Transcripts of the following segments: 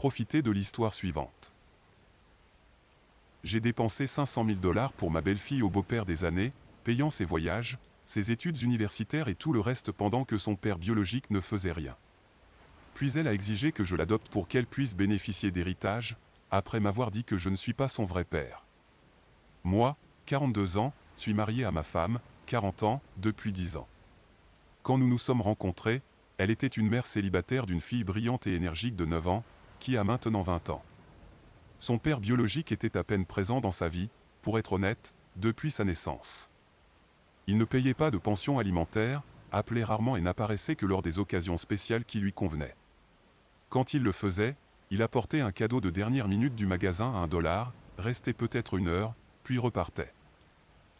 Profitez de l'histoire suivante. J'ai dépensé 500 000 $ pour ma belle-fille au beau-père des années, payant ses voyages, ses études universitaires et tout le reste pendant que son père biologique ne faisait rien. Puis elle a exigé que je l'adopte pour qu'elle puisse bénéficier d'héritage, après m'avoir dit que je ne suis pas son vrai père. Moi, 42 ans, suis marié à ma femme, 40 ans, depuis 10 ans. Quand nous nous sommes rencontrés, elle était une mère célibataire d'une fille brillante et énergique de 9 ans, qui a maintenant 20 ans. Son père biologique était à peine présent dans sa vie, pour être honnête, depuis sa naissance. Il ne payait pas de pension alimentaire, appelait rarement et n'apparaissait que lors des occasions spéciales qui lui convenaient. Quand il le faisait, il apportait un cadeau de dernière minute du magasin à $1, restait peut-être 1 heure, puis repartait.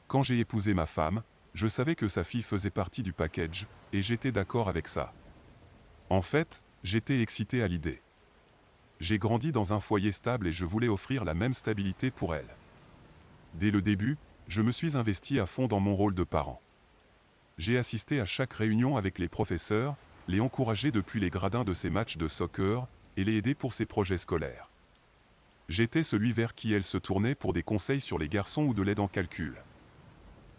Quand j'ai épousé ma femme, je savais que sa fille faisait partie du package, et j'étais d'accord avec ça. En fait, j'étais excité à l'idée. J'ai grandi dans un foyer stable et je voulais offrir la même stabilité pour elle. Dès le début, je me suis investi à fond dans mon rôle de parent. J'ai assisté à chaque réunion avec les professeurs, les encouragé depuis les gradins de ses matchs de soccer, et les aider pour ses projets scolaires. J'étais celui vers qui elle se tournait pour des conseils sur les garçons ou de l'aide en calcul.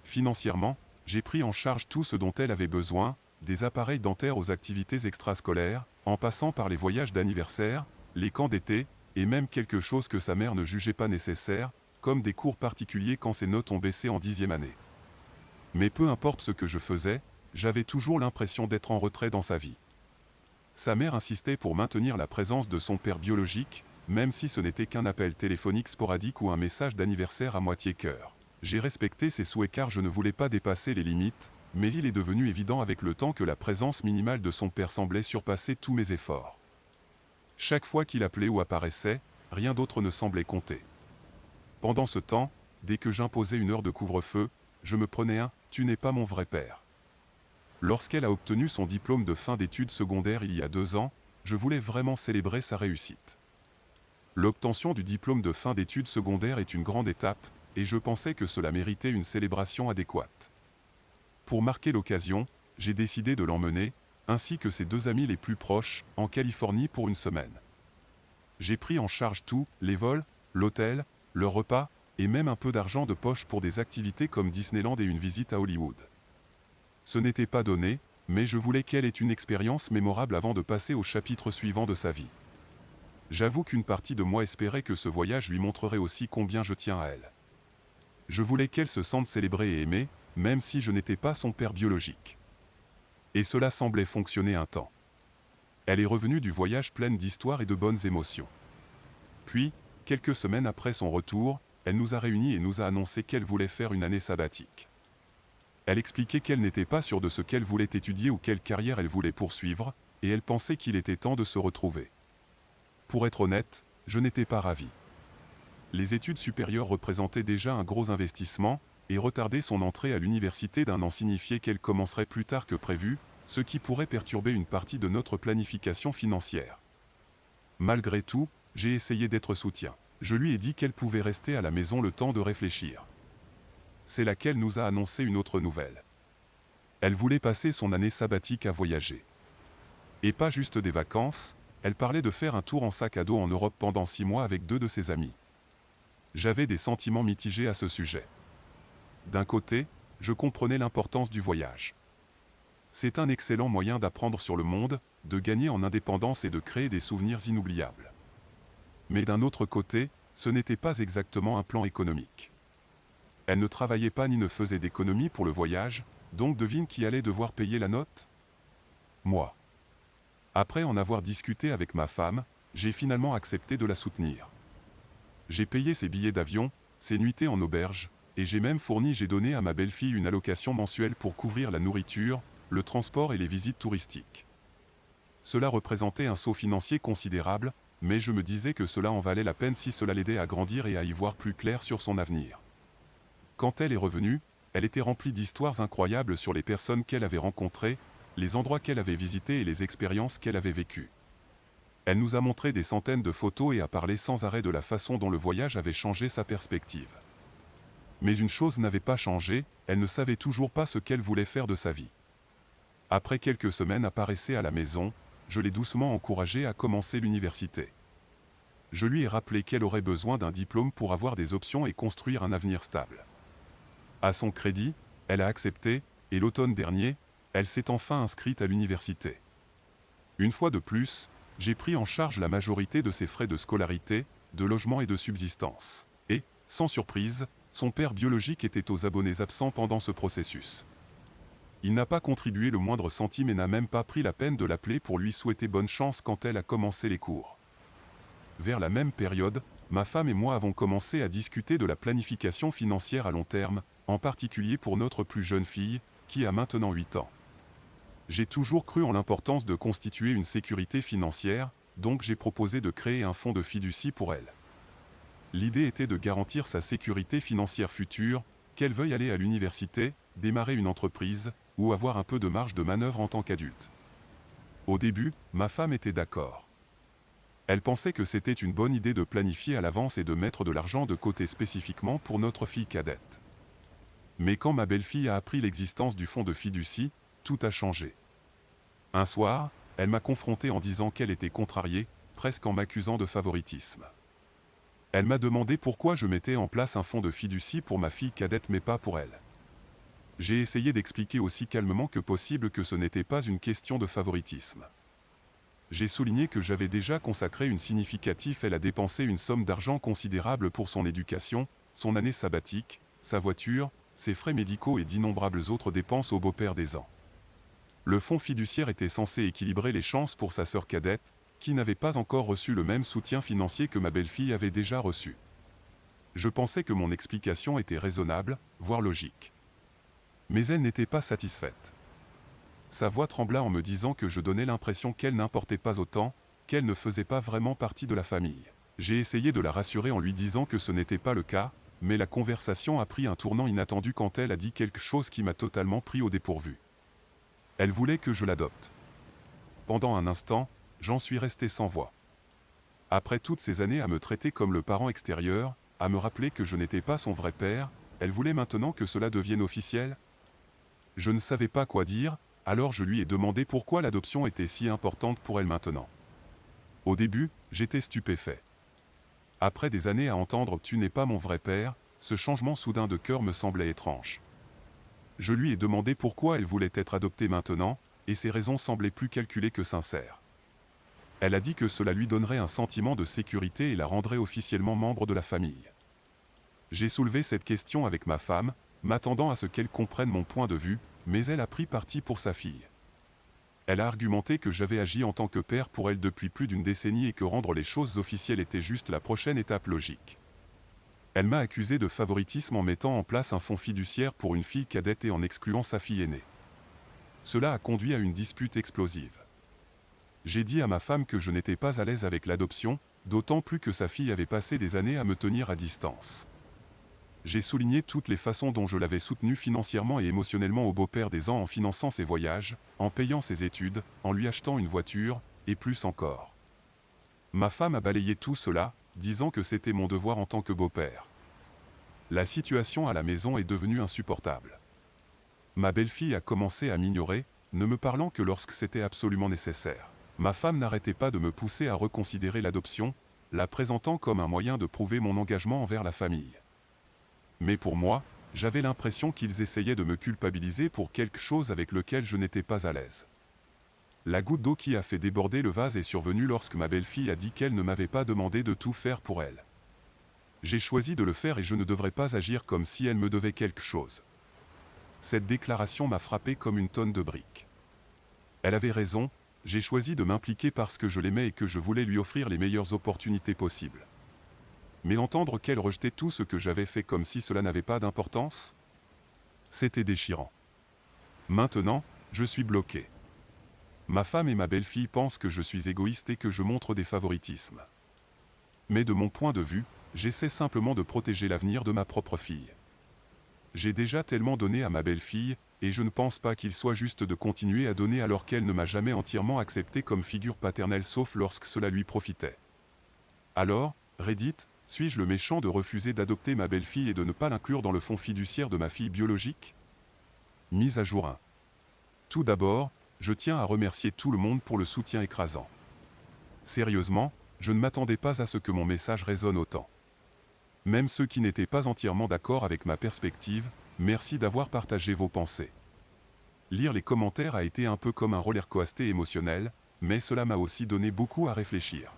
Financièrement, j'ai pris en charge tout ce dont elle avait besoin, des appareils dentaires aux activités extrascolaires, en passant par les voyages d'anniversaire, les camps d'été, et même quelque chose que sa mère ne jugeait pas nécessaire, comme des cours particuliers quand ses notes ont baissé en 10e année. Mais peu importe ce que je faisais, j'avais toujours l'impression d'être en retrait dans sa vie. Sa mère insistait pour maintenir la présence de son père biologique, même si ce n'était qu'un appel téléphonique sporadique ou un message d'anniversaire à moitié cœur. J'ai respecté ses souhaits car je ne voulais pas dépasser les limites, mais il est devenu évident avec le temps que la présence minimale de son père semblait surpasser tous mes efforts. Chaque fois qu'il appelait ou apparaissait, rien d'autre ne semblait compter. Pendant ce temps, dès que j'imposais 1 heure de couvre-feu, je me prenais un « tu n'es pas mon vrai père ». Lorsqu'elle a obtenu son diplôme de fin d'études secondaires il y a 2 ans, je voulais vraiment célébrer sa réussite. L'obtention du diplôme de fin d'études secondaires est une grande étape, et je pensais que cela méritait une célébration adéquate. Pour marquer l'occasion, j'ai décidé de l'emmener, ainsi que ses 2 amis les plus proches, en Californie pour 1 semaine. J'ai pris en charge tout, les vols, l'hôtel, le repas, et même un peu d'argent de poche pour des activités comme Disneyland et une visite à Hollywood. Ce n'était pas donné, mais je voulais qu'elle ait une expérience mémorable avant de passer au chapitre suivant de sa vie. J'avoue qu'une partie de moi espérait que ce voyage lui montrerait aussi combien je tiens à elle. Je voulais qu'elle se sente célébrée et aimée, même si je n'étais pas son père biologique. Et cela semblait fonctionner un temps. Elle est revenue du voyage pleine d'histoires et de bonnes émotions. Puis, quelques semaines après son retour, elle nous a réunis et nous a annoncé qu'elle voulait faire une année sabbatique. Elle expliquait qu'elle n'était pas sûre de ce qu'elle voulait étudier ou quelle carrière elle voulait poursuivre, et elle pensait qu'il était temps de se retrouver. Pour être honnête, je n'étais pas ravi. Les études supérieures représentaient déjà un gros investissement, et retarder son entrée à l'université d'1 an signifiait qu'elle commencerait plus tard que prévu, ce qui pourrait perturber une partie de notre planification financière. Malgré tout, j'ai essayé d'être soutien. Je lui ai dit qu'elle pouvait rester à la maison le temps de réfléchir. C'est là qu'elle nous a annoncé une autre nouvelle. Elle voulait passer son année sabbatique à voyager. Et pas juste des vacances, elle parlait de faire un tour en sac à dos en Europe pendant 6 mois avec 2 de ses amis. J'avais des sentiments mitigés à ce sujet. D'un côté, je comprenais l'importance du voyage. C'est un excellent moyen d'apprendre sur le monde, de gagner en indépendance et de créer des souvenirs inoubliables. Mais d'un autre côté, ce n'était pas exactement un plan économique. Elle ne travaillait pas ni ne faisait d'économies pour le voyage, donc devine qui allait devoir payer la note? Moi. Après en avoir discuté avec ma femme, j'ai finalement accepté de la soutenir. J'ai payé ses billets d'avion, ses nuitées en auberge, et j'ai donné à ma belle-fille une allocation mensuelle pour couvrir la nourriture, le transport et les visites touristiques. Cela représentait un saut financier considérable, mais je me disais que cela en valait la peine si cela l'aidait à grandir et à y voir plus clair sur son avenir. Quand elle est revenue, elle était remplie d'histoires incroyables sur les personnes qu'elle avait rencontrées, les endroits qu'elle avait visités et les expériences qu'elle avait vécues. Elle nous a montré des centaines de photos et a parlé sans arrêt de la façon dont le voyage avait changé sa perspective. Mais une chose n'avait pas changé, elle ne savait toujours pas ce qu'elle voulait faire de sa vie. Après quelques semaines à pas rester à la maison, je l'ai doucement encouragée à commencer l'université. Je lui ai rappelé qu'elle aurait besoin d'un diplôme pour avoir des options et construire un avenir stable. À son crédit, elle a accepté, et l'automne dernier, elle s'est enfin inscrite à l'université. Une fois de plus, j'ai pris en charge la majorité de ses frais de scolarité, de logement et de subsistance. Et, sans surprise, son père biologique était aux abonnés absents pendant ce processus. Il n'a pas contribué le moindre centime et n'a même pas pris la peine de l'appeler pour lui souhaiter bonne chance quand elle a commencé les cours. Vers la même période, ma femme et moi avons commencé à discuter de la planification financière à long terme, en particulier pour notre plus jeune fille, qui a maintenant 8 ans. J'ai toujours cru en l'importance de constituer une sécurité financière, donc j'ai proposé de créer un fonds de fiducie pour elle. L'idée était de garantir sa sécurité financière future, qu'elle veuille aller à l'université, démarrer une entreprise, ou avoir un peu de marge de manœuvre en tant qu'adulte. Au début, ma femme était d'accord. Elle pensait que c'était une bonne idée de planifier à l'avance et de mettre de l'argent de côté spécifiquement pour notre fille cadette. Mais quand ma belle-fille a appris l'existence du fonds de fiducie, tout a changé. Un soir, elle m'a confronté en disant qu'elle était contrariée, presque en m'accusant de favoritisme. Elle m'a demandé pourquoi je mettais en place un fonds de fiducie pour ma fille cadette mais pas pour elle. J'ai essayé d'expliquer aussi calmement que possible que ce n'était pas une question de favoritisme. J'ai souligné que j'avais déjà consacré une significative, elle a dépensé une somme d'argent considérable pour son éducation, son année sabbatique, sa voiture, ses frais médicaux et d'innombrables autres dépenses au beau-père des ans. Le fonds fiduciaire était censé équilibrer les chances pour sa sœur cadette, qui n'avait pas encore reçu le même soutien financier que ma belle-fille avait déjà reçu. Je pensais que mon explication était raisonnable, voire logique. Mais elle n'était pas satisfaite. Sa voix trembla en me disant que je donnais l'impression qu'elle n'importait pas autant, qu'elle ne faisait pas vraiment partie de la famille. J'ai essayé de la rassurer en lui disant que ce n'était pas le cas, mais la conversation a pris un tournant inattendu quand elle a dit quelque chose qui m'a totalement pris au dépourvu. Elle voulait que je l'adopte. Pendant un instant, j'en suis resté sans voix. Après toutes ces années à me traiter comme le parent extérieur, à me rappeler que je n'étais pas son vrai père, elle voulait maintenant que cela devienne officiel. Je ne savais pas quoi dire, alors je lui ai demandé pourquoi l'adoption était si importante pour elle maintenant. Au début, j'étais stupéfait. Après des années à entendre « tu n'es pas mon vrai père », ce changement soudain de cœur me semblait étrange. Je lui ai demandé pourquoi elle voulait être adoptée maintenant, et ses raisons semblaient plus calculées que sincères. Elle a dit que cela lui donnerait un sentiment de sécurité et la rendrait officiellement membre de la famille. J'ai soulevé cette question avec ma femme, m'attendant à ce qu'elle comprenne mon point de vue, mais elle a pris parti pour sa fille. Elle a argumenté que j'avais agi en tant que père pour elle depuis plus d'une décennie et que rendre les choses officielles était juste la prochaine étape logique. Elle m'a accusé de favoritisme en mettant en place un fonds fiduciaire pour une fille cadette et en excluant sa fille aînée. Cela a conduit à une dispute explosive. J'ai dit à ma femme que je n'étais pas à l'aise avec l'adoption, d'autant plus que sa fille avait passé des années à me tenir à distance. J'ai souligné toutes les façons dont je l'avais soutenu financièrement et émotionnellement au beau-père des ans en finançant ses voyages, en payant ses études, en lui achetant une voiture, et plus encore. Ma femme a balayé tout cela, disant que c'était mon devoir en tant que beau-père. La situation à la maison est devenue insupportable. Ma belle-fille a commencé à m'ignorer, ne me parlant que lorsque c'était absolument nécessaire. Ma femme n'arrêtait pas de me pousser à reconsidérer l'adoption, la présentant comme un moyen de prouver mon engagement envers la famille. Mais pour moi, j'avais l'impression qu'ils essayaient de me culpabiliser pour quelque chose avec lequel je n'étais pas à l'aise. La goutte d'eau qui a fait déborder le vase est survenue lorsque ma belle-fille a dit qu'elle ne m'avait pas demandé de tout faire pour elle. J'ai choisi de le faire et je ne devrais pas agir comme si elle me devait quelque chose. Cette déclaration m'a frappé comme une tonne de briques. Elle avait raison, j'ai choisi de m'impliquer parce que je l'aimais et que je voulais lui offrir les meilleures opportunités possibles. Mais entendre qu'elle rejetait tout ce que j'avais fait comme si cela n'avait pas d'importance, c'était déchirant. Maintenant, je suis bloqué. Ma femme et ma belle-fille pensent que je suis égoïste et que je montre des favoritismes. Mais de mon point de vue, j'essaie simplement de protéger l'avenir de ma propre fille. J'ai déjà tellement donné à ma belle-fille, et je ne pense pas qu'il soit juste de continuer à donner alors qu'elle ne m'a jamais entièrement accepté comme figure paternelle sauf lorsque cela lui profitait. Alors, Reddit, suis-je le méchant de refuser d'adopter ma belle-fille et de ne pas l'inclure dans le fonds fiduciaire de ma fille biologique? Mise à jour 1. Tout d'abord, je tiens à remercier tout le monde pour le soutien écrasant. Sérieusement, je ne m'attendais pas à ce que mon message résonne autant. Même ceux qui n'étaient pas entièrement d'accord avec ma perspective, merci d'avoir partagé vos pensées. Lire les commentaires a été un peu comme un rollercoaster émotionnel, mais cela m'a aussi donné beaucoup à réfléchir.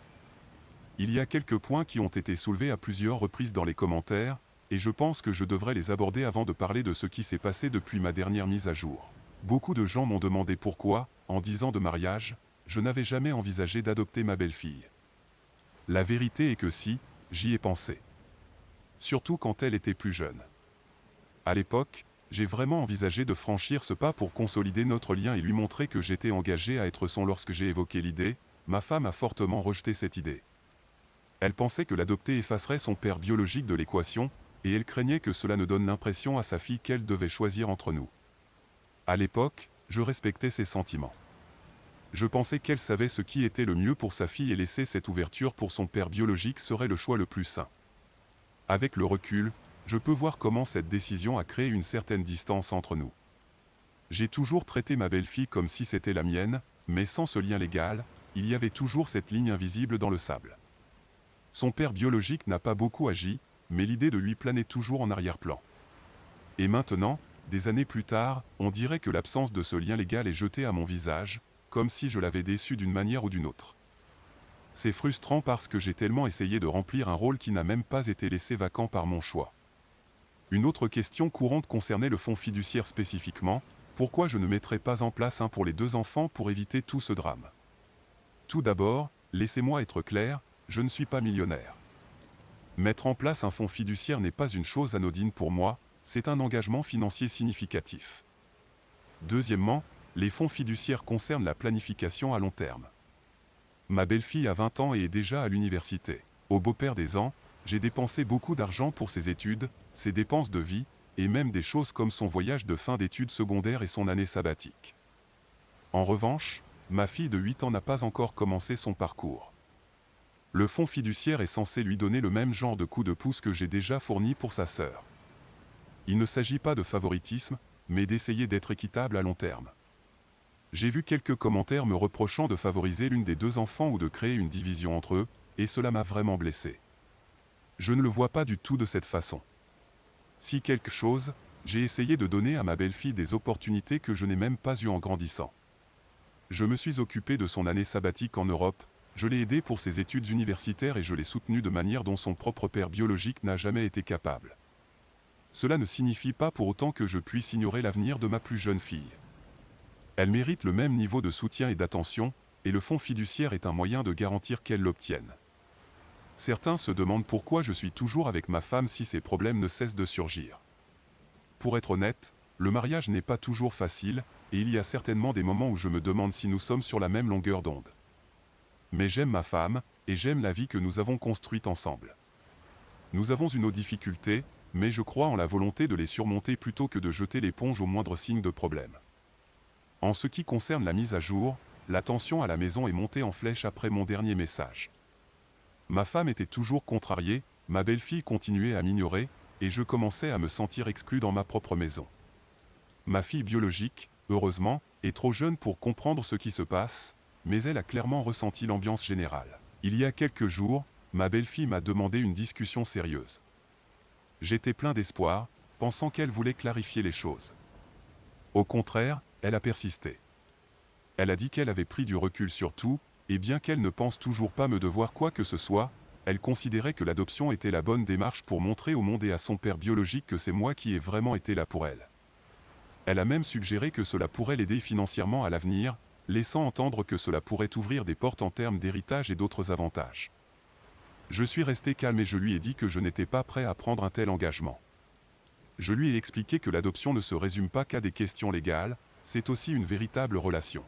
Il y a quelques points qui ont été soulevés à plusieurs reprises dans les commentaires, et je pense que je devrais les aborder avant de parler de ce qui s'est passé depuis ma dernière mise à jour. Beaucoup de gens m'ont demandé pourquoi, en 10 ans de mariage, je n'avais jamais envisagé d'adopter ma belle-fille. La vérité est que si, j'y ai pensé. Surtout quand elle était plus jeune. À l'époque, j'ai vraiment envisagé de franchir ce pas pour consolider notre lien et lui montrer que j'étais engagé à être son. Lorsque j'ai évoqué l'idée, ma femme a fortement rejeté cette idée. Elle pensait que l'adopter effacerait son père biologique de l'équation, et elle craignait que cela ne donne l'impression à sa fille qu'elle devait choisir entre nous. À l'époque, je respectais ses sentiments. Je pensais qu'elle savait ce qui était le mieux pour sa fille et laisser cette ouverture pour son père biologique serait le choix le plus sain. Avec le recul, je peux voir comment cette décision a créé une certaine distance entre nous. J'ai toujours traité ma belle-fille comme si c'était la mienne, mais sans ce lien légal, il y avait toujours cette ligne invisible dans le sable. Son père biologique n'a pas beaucoup agi, mais l'idée de lui planait toujours en arrière-plan. Et maintenant, des années plus tard, on dirait que l'absence de ce lien légal est jetée à mon visage, comme si je l'avais déçu d'une manière ou d'une autre. C'est frustrant parce que j'ai tellement essayé de remplir un rôle qui n'a même pas été laissé vacant par mon choix. Une autre question courante concernait le fonds fiduciaire spécifiquement, pourquoi je ne mettrais pas en place un pour les 2 enfants pour éviter tout ce drame. Tout d'abord, laissez-moi être clair, je ne suis pas millionnaire. Mettre en place un fonds fiduciaire n'est pas une chose anodine pour moi, c'est un engagement financier significatif. Deuxièmement, les fonds fiduciaires concernent la planification à long terme. Ma belle-fille a 20 ans et est déjà à l'université. Au beau-père des ans, j'ai dépensé beaucoup d'argent pour ses études, ses dépenses de vie, et même des choses comme son voyage de fin d'études secondaires et son année sabbatique. En revanche, ma fille de 8 ans n'a pas encore commencé son parcours. Le fonds fiduciaire est censé lui donner le même genre de coup de pouce que j'ai déjà fourni pour sa sœur. Il ne s'agit pas de favoritisme, mais d'essayer d'être équitable à long terme. J'ai vu quelques commentaires me reprochant de favoriser l'une des 2 enfants ou de créer une division entre eux, et cela m'a vraiment blessé. Je ne le vois pas du tout de cette façon. Si quelque chose, j'ai essayé de donner à ma belle-fille des opportunités que je n'ai même pas eues en grandissant. Je me suis occupé de son année sabbatique en Europe, je l'ai aidée pour ses études universitaires et je l'ai soutenue de manière dont son propre père biologique n'a jamais été capable. Cela ne signifie pas pour autant que je puisse ignorer l'avenir de ma plus jeune fille. Elle mérite le même niveau de soutien et d'attention, et le fonds fiduciaire est un moyen de garantir qu'elle l'obtienne. Certains se demandent pourquoi je suis toujours avec ma femme si ces problèmes ne cessent de surgir. Pour être honnête, le mariage n'est pas toujours facile, et il y a certainement des moments où je me demande si nous sommes sur la même longueur d'onde. Mais j'aime ma femme, et j'aime la vie que nous avons construite ensemble. Nous avons eu nos difficultés, mais je crois en la volonté de les surmonter plutôt que de jeter l'éponge au moindre signe de problème. En ce qui concerne la mise à jour, la tension à la maison est montée en flèche après mon dernier message. Ma femme était toujours contrariée, ma belle-fille continuait à m'ignorer, et je commençais à me sentir exclu dans ma propre maison. Ma fille biologique, heureusement, est trop jeune pour comprendre ce qui se passe, mais elle a clairement ressenti l'ambiance générale. Il y a quelques jours, ma belle-fille m'a demandé une discussion sérieuse. J'étais plein d'espoir, pensant qu'elle voulait clarifier les choses. Au contraire, elle a persisté. Elle a dit qu'elle avait pris du recul sur tout, et bien qu'elle ne pense toujours pas me devoir quoi que ce soit, elle considérait que l'adoption était la bonne démarche pour montrer au monde et à son père biologique que c'est moi qui ai vraiment été là pour elle. Elle a même suggéré que cela pourrait l'aider financièrement à l'avenir, laissant entendre que cela pourrait ouvrir des portes en termes d'héritage et d'autres avantages. Je suis resté calme et je lui ai dit que je n'étais pas prêt à prendre un tel engagement. Je lui ai expliqué que l'adoption ne se résume pas qu'à des questions légales, c'est aussi une véritable relation.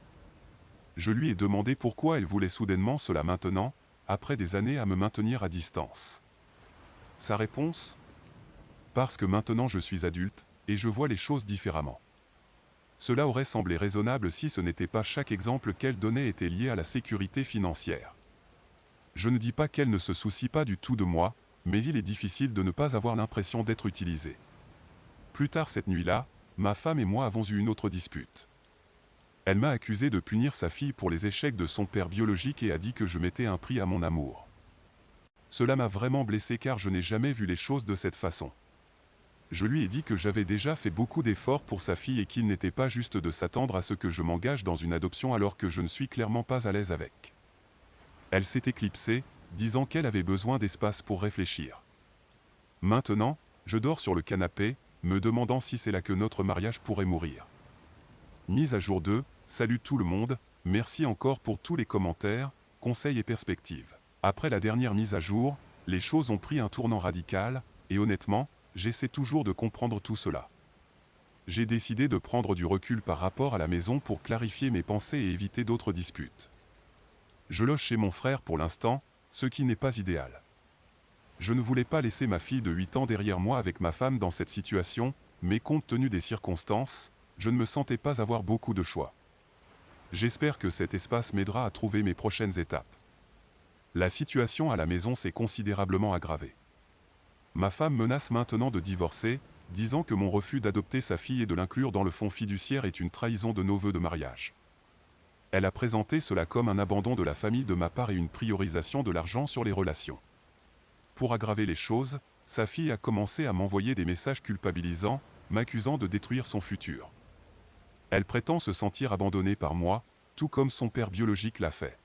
Je lui ai demandé pourquoi elle voulait soudainement cela maintenant, après des années à me maintenir à distance. Sa réponse ? Parce que maintenant je suis adulte, et je vois les choses différemment. Cela aurait semblé raisonnable si ce n'était pas chaque exemple qu'elle donnait était lié à la sécurité financière. Je ne dis pas qu'elle ne se soucie pas du tout de moi, mais il est difficile de ne pas avoir l'impression d'être utilisé. Plus tard cette nuit-là, ma femme et moi avons eu une autre dispute. Elle m'a accusé de punir sa fille pour les échecs de son père biologique et a dit que je mettais un prix à mon amour. Cela m'a vraiment blessé car je n'ai jamais vu les choses de cette façon. Je lui ai dit que j'avais déjà fait beaucoup d'efforts pour sa fille et qu'il n'était pas juste de s'attendre à ce que je m'engage dans une adoption alors que je ne suis clairement pas à l'aise avec. Elle s'est éclipsée, disant qu'elle avait besoin d'espace pour réfléchir. Maintenant, je dors sur le canapé, me demandant si c'est là que notre mariage pourrait mourir. Mise à jour 2, salut tout le monde, merci encore pour tous les commentaires, conseils et perspectives. Après la dernière mise à jour, les choses ont pris un tournant radical, et honnêtement, j'essaie toujours de comprendre tout cela. J'ai décidé de prendre du recul par rapport à la maison pour clarifier mes pensées et éviter d'autres disputes. Je loge chez mon frère pour l'instant, ce qui n'est pas idéal. Je ne voulais pas laisser ma fille de 8 ans derrière moi avec ma femme dans cette situation, mais compte tenu des circonstances, je ne me sentais pas avoir beaucoup de choix. J'espère que cet espace m'aidera à trouver mes prochaines étapes. La situation à la maison s'est considérablement aggravée. Ma femme menace maintenant de divorcer, disant que mon refus d'adopter sa fille et de l'inclure dans le fonds fiduciaire est une trahison de nos vœux de mariage. Elle a présenté cela comme un abandon de la famille de ma part et une priorisation de l'argent sur les relations. Pour aggraver les choses, sa fille a commencé à m'envoyer des messages culpabilisants, m'accusant de détruire son futur. Elle prétend se sentir abandonnée par moi, tout comme son père biologique l'a fait.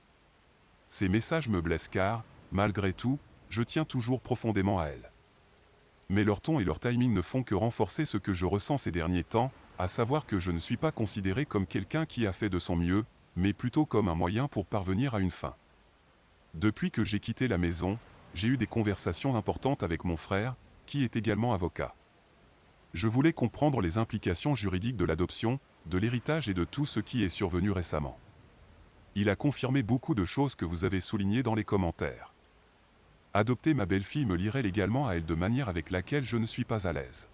Ces messages me blessent car, malgré tout, je tiens toujours profondément à elle. Mais leur ton et leur timing ne font que renforcer ce que je ressens ces derniers temps, à savoir que je ne suis pas considéré comme quelqu'un qui a fait de son mieux, mais plutôt comme un moyen pour parvenir à une fin. Depuis que j'ai quitté la maison, j'ai eu des conversations importantes avec mon frère, qui est également avocat. Je voulais comprendre les implications juridiques de l'adoption, de l'héritage et de tout ce qui est survenu récemment. Il a confirmé beaucoup de choses que vous avez soulignées dans les commentaires. Adopter ma belle-fille me lierait légalement à elle de manière avec laquelle je ne suis pas à l'aise.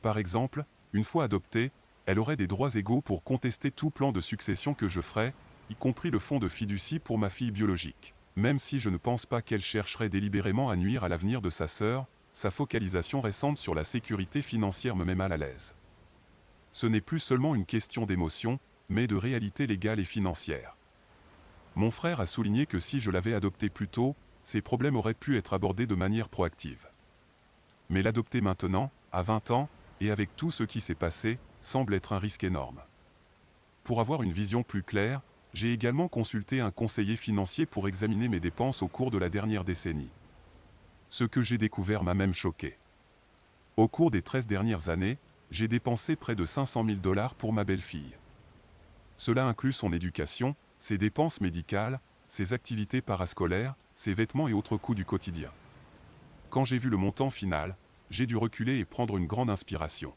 Par exemple, une fois adoptée, elle aurait des droits égaux pour contester tout plan de succession que je ferais, y compris le fonds de fiducie pour ma fille biologique. Même si je ne pense pas qu'elle chercherait délibérément à nuire à l'avenir de sa sœur, sa focalisation récente sur la sécurité financière me met mal à l'aise. Ce n'est plus seulement une question d'émotion, mais de réalité légale et financière. Mon frère a souligné que si je l'avais adoptée plus tôt, ces problèmes auraient pu être abordés de manière proactive. Mais l'adopter maintenant, à 20 ans, et avec tout ce qui s'est passé, semble être un risque énorme. Pour avoir une vision plus claire, j'ai également consulté un conseiller financier pour examiner mes dépenses au cours de la dernière décennie. Ce que j'ai découvert m'a même choqué. Au cours des 13 dernières années, j'ai dépensé près de 500 000 $ pour ma belle-fille. Cela inclut son éducation, ses dépenses médicales, ses activités parascolaires, ses vêtements et autres coûts du quotidien. Quand j'ai vu le montant final, j'ai dû reculer et prendre une grande inspiration.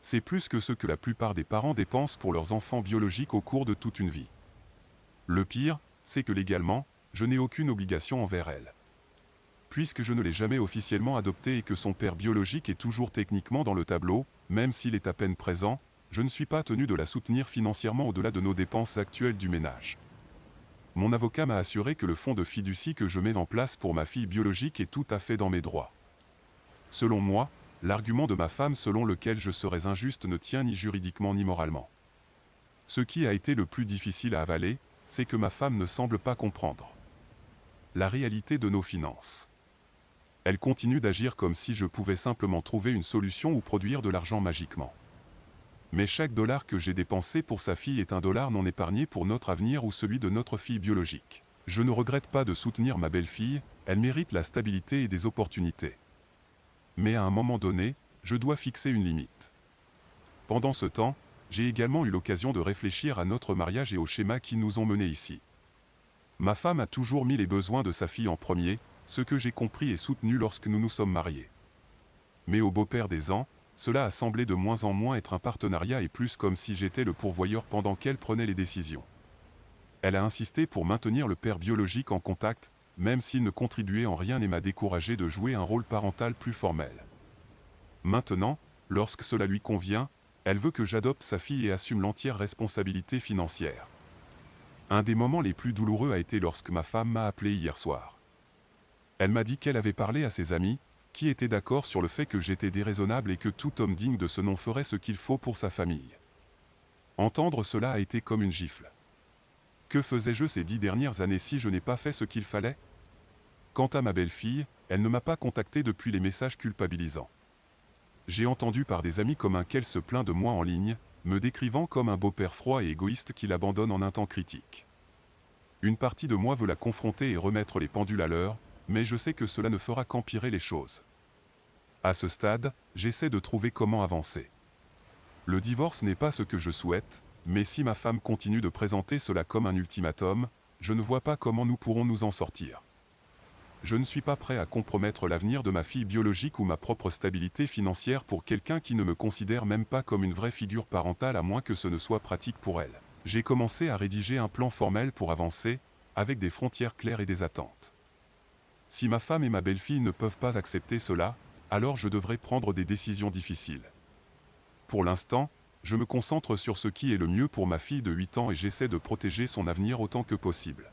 C'est plus que ce que la plupart des parents dépensent pour leurs enfants biologiques au cours de toute une vie. Le pire, c'est que légalement, je n'ai aucune obligation envers elle. Puisque je ne l'ai jamais officiellement adoptée et que son père biologique est toujours techniquement dans le tableau, même s'il est à peine présent, je ne suis pas tenu de la soutenir financièrement au-delà de nos dépenses actuelles du ménage. Mon avocat m'a assuré que le fonds de fiducie que je mets en place pour ma fille biologique est tout à fait dans mes droits. Selon moi, l'argument de ma femme selon lequel je serais injuste ne tient ni juridiquement ni moralement. Ce qui a été le plus difficile à avaler, c'est que ma femme ne semble pas comprendre la réalité de nos finances. Elle continue d'agir comme si je pouvais simplement trouver une solution ou produire de l'argent magiquement. Mais chaque dollar que j'ai dépensé pour sa fille est un dollar non épargné pour notre avenir ou celui de notre fille biologique. Je ne regrette pas de soutenir ma belle-fille, elle mérite la stabilité et des opportunités. Mais à un moment donné, je dois fixer une limite. Pendant ce temps, j'ai également eu l'occasion de réfléchir à notre mariage et aux schémas qui nous ont menés ici. Ma femme a toujours mis les besoins de sa fille en premier, ce que j'ai compris et soutenu lorsque nous nous sommes mariés. Mais au beau-père des ans, cela a semblé de moins en moins être un partenariat et plus comme si j'étais le pourvoyeur pendant qu'elle prenait les décisions. Elle a insisté pour maintenir le père biologique en contact, même s'il ne contribuait en rien et m'a découragé de jouer un rôle parental plus formel. Maintenant, lorsque cela lui convient, elle veut que j'adopte sa fille et assume l'entière responsabilité financière. Un des moments les plus douloureux a été lorsque ma femme m'a appelé hier soir. Elle m'a dit qu'elle avait parlé à ses amis, qui étaient d'accord sur le fait que j'étais déraisonnable et que tout homme digne de ce nom ferait ce qu'il faut pour sa famille. Entendre cela a été comme une gifle. Que faisais-je ces 10 dernières années si je n'ai pas fait ce qu'il fallait ? Quant à ma belle-fille, elle ne m'a pas contacté depuis les messages culpabilisants. J'ai entendu par des amis communs qu'elle se plaint de moi en ligne, me décrivant comme un beau-père froid et égoïste qui l'abandonne en un temps critique. Une partie de moi veut la confronter et remettre les pendules à l'heure, mais je sais que cela ne fera qu'empirer les choses. À ce stade, j'essaie de trouver comment avancer. Le divorce n'est pas ce que je souhaite, mais si ma femme continue de présenter cela comme un ultimatum, je ne vois pas comment nous pourrons nous en sortir. Je ne suis pas prêt à compromettre l'avenir de ma fille biologique ou ma propre stabilité financière pour quelqu'un qui ne me considère même pas comme une vraie figure parentale à moins que ce ne soit pratique pour elle. J'ai commencé à rédiger un plan formel pour avancer, avec des frontières claires et des attentes. Si ma femme et ma belle-fille ne peuvent pas accepter cela, alors je devrais prendre des décisions difficiles. Pour l'instant, je me concentre sur ce qui est le mieux pour ma fille de 8 ans et j'essaie de protéger son avenir autant que possible.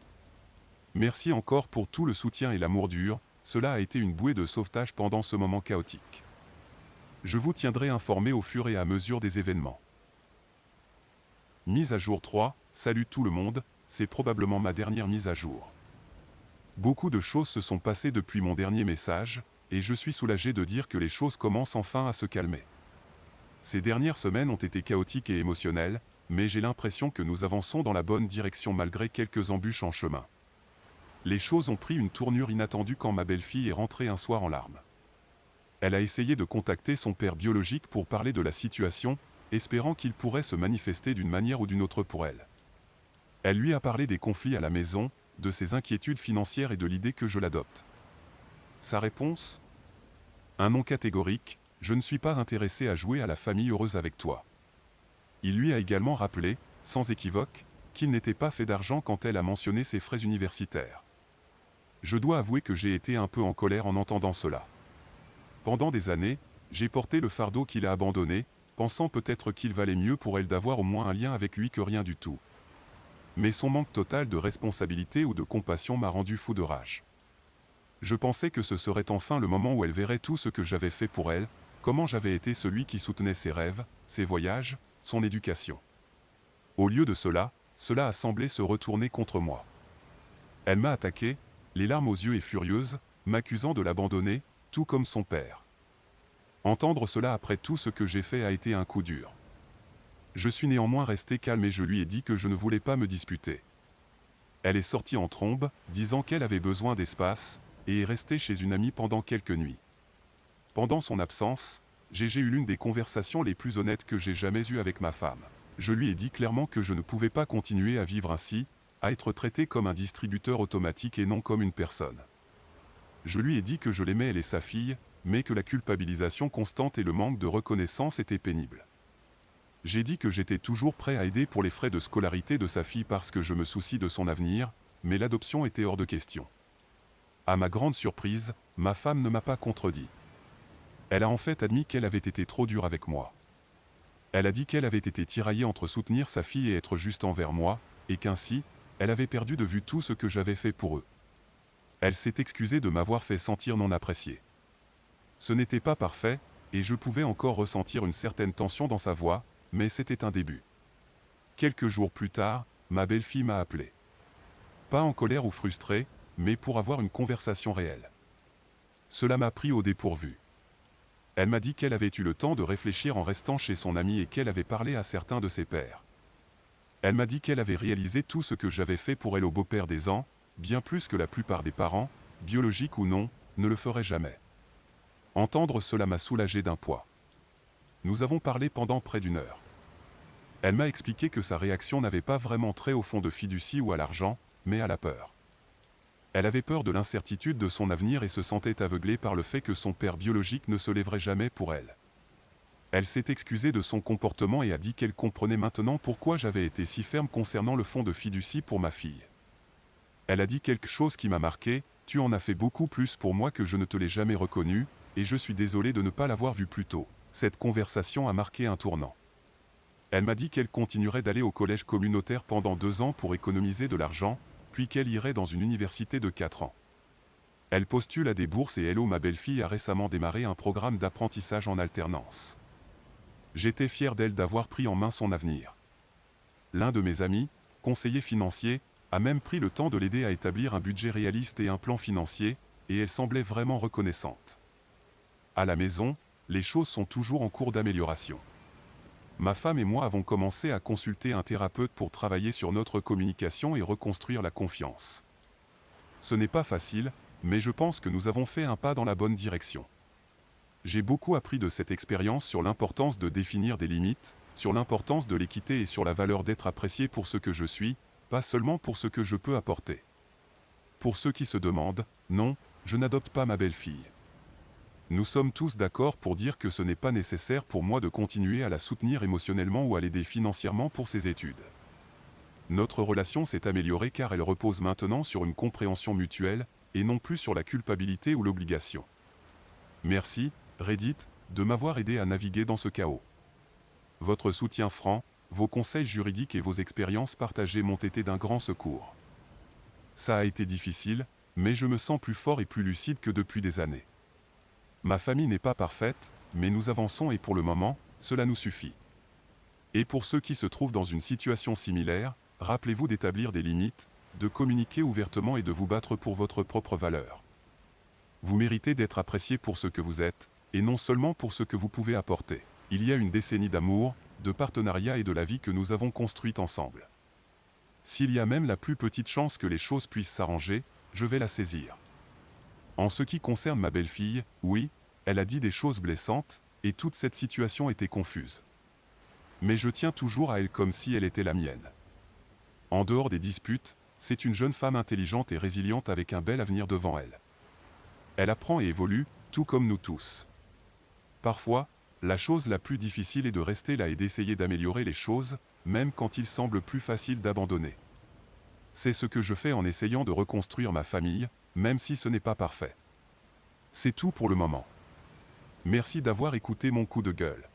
Merci encore pour tout le soutien et l'amour dur, cela a été une bouée de sauvetage pendant ce moment chaotique. Je vous tiendrai informé au fur et à mesure des événements. Mise à jour 3, salut tout le monde, c'est probablement ma dernière mise à jour. Beaucoup de choses se sont passées depuis mon dernier message, et je suis soulagé de dire que les choses commencent enfin à se calmer. Ces dernières semaines ont été chaotiques et émotionnelles, mais j'ai l'impression que nous avançons dans la bonne direction malgré quelques embûches en chemin. Les choses ont pris une tournure inattendue quand ma belle-fille est rentrée un soir en larmes. Elle a essayé de contacter son père biologique pour parler de la situation, espérant qu'il pourrait se manifester d'une manière ou d'une autre pour elle. Elle lui a parlé des conflits à la maison, de ses inquiétudes financières et de l'idée que je l'adopte. Sa réponse ? Un non catégorique, je ne suis pas intéressé à jouer à la famille heureuse avec toi. Il lui a également rappelé, sans équivoque, qu'il n'était pas fait d'argent quand elle a mentionné ses frais universitaires. Je dois avouer que j'ai été un peu en colère en entendant cela. Pendant des années, j'ai porté le fardeau qu'il a abandonné, pensant peut-être qu'il valait mieux pour elle d'avoir au moins un lien avec lui que rien du tout. Mais son manque total de responsabilité ou de compassion m'a rendu fou de rage. Je pensais que ce serait enfin le moment où elle verrait tout ce que j'avais fait pour elle, comment j'avais été celui qui soutenait ses rêves, ses voyages, son éducation. Au lieu de cela, cela a semblé se retourner contre moi. Elle m'a attaqué, les larmes aux yeux et furieuse, m'accusant de l'abandonner, tout comme son père. Entendre cela après tout ce que j'ai fait a été un coup dur. Je suis néanmoins resté calme et je lui ai dit que je ne voulais pas me disputer. Elle est sortie en trombe, disant qu'elle avait besoin d'espace, et est restée chez une amie pendant quelques nuits. Pendant son absence, j'ai eu l'une des conversations les plus honnêtes que j'ai jamais eues avec ma femme. Je lui ai dit clairement que je ne pouvais pas continuer à vivre ainsi, à être traité comme un distributeur automatique et non comme une personne. Je lui ai dit que je l'aimais elle et sa fille, mais que la culpabilisation constante et le manque de reconnaissance étaient pénibles. J'ai dit que j'étais toujours prêt à aider pour les frais de scolarité de sa fille parce que je me soucie de son avenir, mais l'adoption était hors de question. À ma grande surprise, ma femme ne m'a pas contredit. Elle a en fait admis qu'elle avait été trop dure avec moi. Elle a dit qu'elle avait été tiraillée entre soutenir sa fille et être juste envers moi, et qu'ainsi, elle avait perdu de vue tout ce que j'avais fait pour eux. Elle s'est excusée de m'avoir fait sentir non apprécié. Ce n'était pas parfait, et je pouvais encore ressentir une certaine tension dans sa voix, mais c'était un début. Quelques jours plus tard, ma belle-fille m'a appelé. Pas en colère ou frustrée, mais pour avoir une conversation réelle. Cela m'a pris au dépourvu. Elle m'a dit qu'elle avait eu le temps de réfléchir en restant chez son amie et qu'elle avait parlé à certains de ses pairs. Elle m'a dit qu'elle avait réalisé tout ce que j'avais fait pour elle au beau-père des ans, bien plus que la plupart des parents, biologiques ou non, ne le feraient jamais. Entendre cela m'a soulagé d'un poids. Nous avons parlé pendant près d'1 heure. Elle m'a expliqué que sa réaction n'avait pas vraiment trait au fond de fiducie ou à l'argent, mais à la peur. Elle avait peur de l'incertitude de son avenir et se sentait aveuglée par le fait que son père biologique ne se lèverait jamais pour elle. Elle s'est excusée de son comportement et a dit qu'elle comprenait maintenant pourquoi j'avais été si ferme concernant le fonds de fiducie pour ma fille. Elle a dit quelque chose qui m'a marqué, « Tu en as fait beaucoup plus pour moi que je ne te l'ai jamais reconnu, et je suis désolé de ne pas l'avoir vu plus tôt. » Cette conversation a marqué un tournant. Elle m'a dit qu'elle continuerait d'aller au collège communautaire pendant 2 ans pour économiser de l'argent, puis qu'elle irait dans une université de 4 ans. Elle postule à des bourses et Hello ma belle-fille a récemment démarré un programme d'apprentissage en alternance. J'étais fier d'elle d'avoir pris en main son avenir. L'un de mes amis, conseiller financier, a même pris le temps de l'aider à établir un budget réaliste et un plan financier, et elle semblait vraiment reconnaissante. À la maison, les choses sont toujours en cours d'amélioration. Ma femme et moi avons commencé à consulter un thérapeute pour travailler sur notre communication et reconstruire la confiance. Ce n'est pas facile, mais je pense que nous avons fait un pas dans la bonne direction. J'ai beaucoup appris de cette expérience sur l'importance de définir des limites, sur l'importance de l'équité et sur la valeur d'être apprécié pour ce que je suis, pas seulement pour ce que je peux apporter. Pour ceux qui se demandent, non, je n'adopte pas ma belle-fille. Nous sommes tous d'accord pour dire que ce n'est pas nécessaire pour moi de continuer à la soutenir émotionnellement ou à l'aider financièrement pour ses études. Notre relation s'est améliorée car elle repose maintenant sur une compréhension mutuelle, et non plus sur la culpabilité ou l'obligation. Merci, Reddit, de m'avoir aidé à naviguer dans ce chaos. Votre soutien franc, vos conseils juridiques et vos expériences partagées m'ont été d'un grand secours. Ça a été difficile, mais je me sens plus fort et plus lucide que depuis des années. Ma famille n'est pas parfaite, mais nous avançons et pour le moment, cela nous suffit. Et pour ceux qui se trouvent dans une situation similaire, rappelez-vous d'établir des limites, de communiquer ouvertement et de vous battre pour votre propre valeur. Vous méritez d'être apprécié pour ce que vous êtes, et non seulement pour ce que vous pouvez apporter. Il y a une décennie d'amour, de partenariat et de la vie que nous avons construite ensemble. S'il y a même la plus petite chance que les choses puissent s'arranger, je vais la saisir. En ce qui concerne ma belle-fille, oui, elle a dit des choses blessantes, et toute cette situation était confuse. Mais je tiens toujours à elle comme si elle était la mienne. En dehors des disputes, c'est une jeune femme intelligente et résiliente avec un bel avenir devant elle. Elle apprend et évolue, tout comme nous tous. Parfois, la chose la plus difficile est de rester là et d'essayer d'améliorer les choses, même quand il semble plus facile d'abandonner. C'est ce que je fais en essayant de reconstruire ma famille, même si ce n'est pas parfait. C'est tout pour le moment. Merci d'avoir écouté mon coup de gueule.